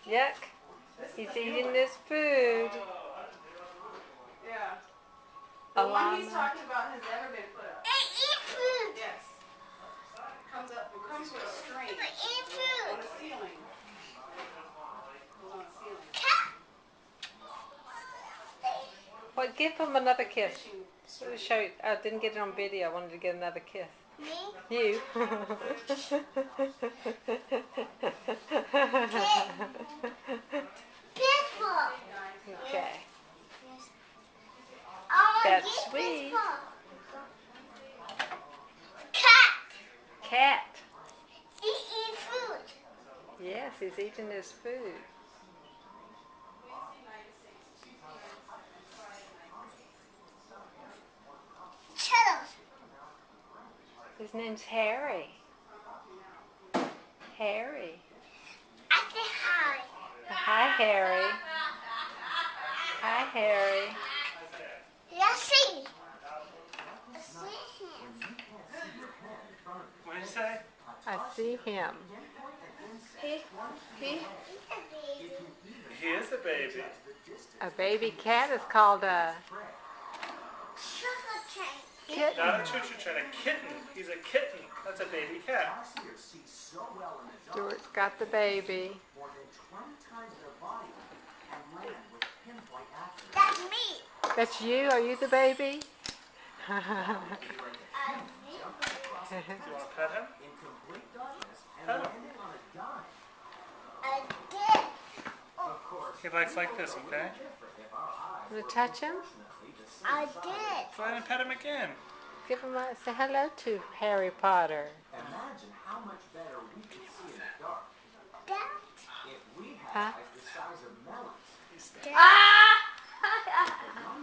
Yuck. He's eating his food. Yeah. The one he's Alana. talking about has never been put up. I eat food. Yes. It comes with a string I eat food. on a ceiling. Goes on a ceiling. Cat. Well, give him another With kiss. fishing Let me string. show you. I didn't get it on video. I wanted to get another kiss. Me? You. People. Okay. Oh, That's get sweet. people. Cat. Cat. He eat food. Yes, he's eating his food. Turtles. His name's Harry. Harry. I say hi. Hi, Harry. Hi, Harry. Let's see. Let's see him. What did you say? I see him. He's a baby. He is a baby. A baby cat is called a Sugar cane. kitten. Not a choo-choo train, a kitten. He's a kitten. That's a baby cat. Stuart's got the baby. That's me. That's you? Are you the baby? Do you want to pet him? Pet him. I did. He likes like this, okay? Want to touch him? I did. Go ahead and pet him again. Give him a say hello to Harry Potter. Imagine how much better we could see in the dark That. if we Huh? had eyes the size of melons. Not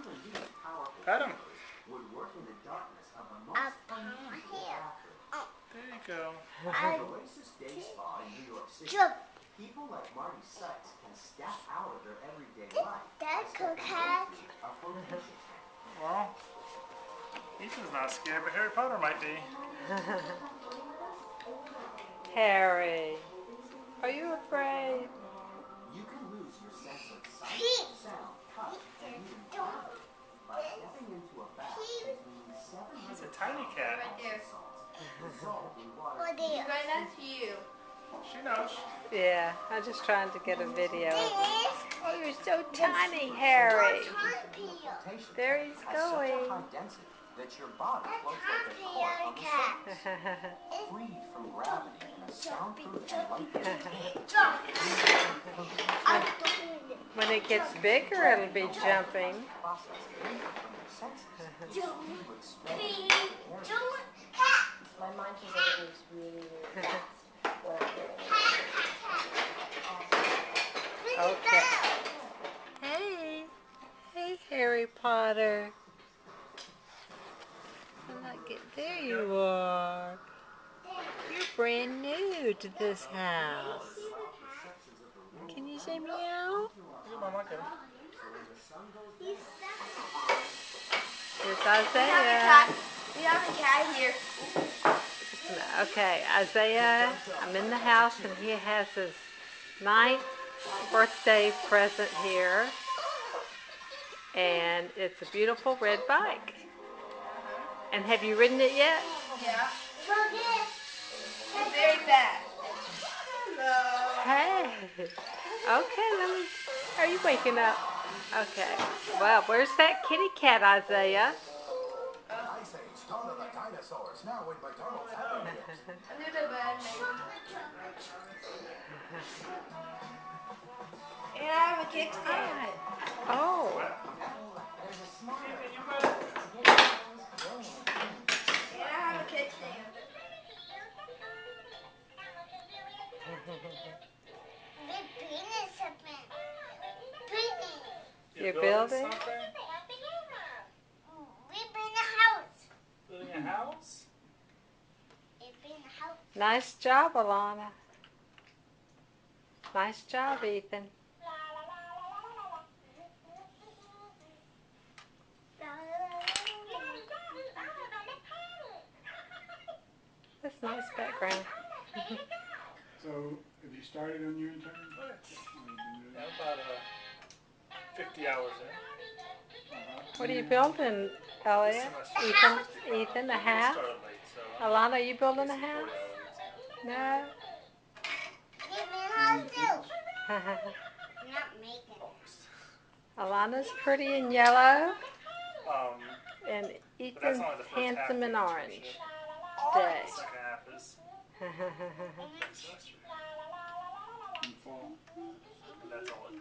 even these powerful Pet him. pillows would work in the darkness of the A most unusual here. bathroom. There you go. I Oasis Day Spa in New York City. jump. People like Marty Sykes can step out of their everyday life by That's stepping cat. into a flotation tank. Well, Ethan's not scared, but Harry Potter might be. Harry, are you afraid? You can lose your sense of sight, Pete. sound, touch, and even Don't. gravity by stepping into a bath containing 700 He's a tiny cat. Epsom salts dissolved in water. What do you? That's you. She knows. Yeah, I'm just trying to get a video. This. Oh, you're so tiny, Harry. Flotation There tank he's has such a going. high density that your body That's floats like a happy cork on the cat. surface, freed from gravity in a soundproof and lightweight tank. Jump. Including I'm doing it. When it gets bigger, it'll be jumping. process input from your senses to Jump. speed to expand Please. into areas. Jump. Cat. My mind can go at moves really, really fast when I'm doing it. Bring it Okay. down. Hey. Hey, Harry Potter. There you are. You're brand new to this house. Can you say meow? Look at Mom, look at him. Here's We have a Isaiah. cat. We have a cat here. Okay, Isaiah, I'm in the house and he has his 9th birthday present here. And it's a beautiful red bike. And have you ridden it yet? Yeah. Look it. It's very fast. Hey. Okay, are you waking up? Okay. Well, where's that kitty cat, Isaiah? Ice Age, Dawn of the Dinosaurs, now with McDonald's Happy Meals. Under the bed, maybe. And I have a kickstand. Hi. Oh. There's a smile. Ethan, you got it. And I have a kickstand. We're building something. Building. You're building building? something? We build a house. Building a house? We build a house. Nice job, Alana. Nice job, Ethan. That's a nice background. So, have you started on your intern? Oh, yeah. Oh, you've been doing Yeah, it? I'm about 50 hours in. What are you building, Elliot? Ethan, Ethan, a house? Started late, so I'm Alana, you building a basically 40 house? hour weeks now. No. Give me You house need too. fitness? I'm not making it. Almost. Alana's pretty in yellow, Um, and but that's Ethan's only the first half of handsome the in orange internship. today. The second half is next semester. In fall? And that's all at 3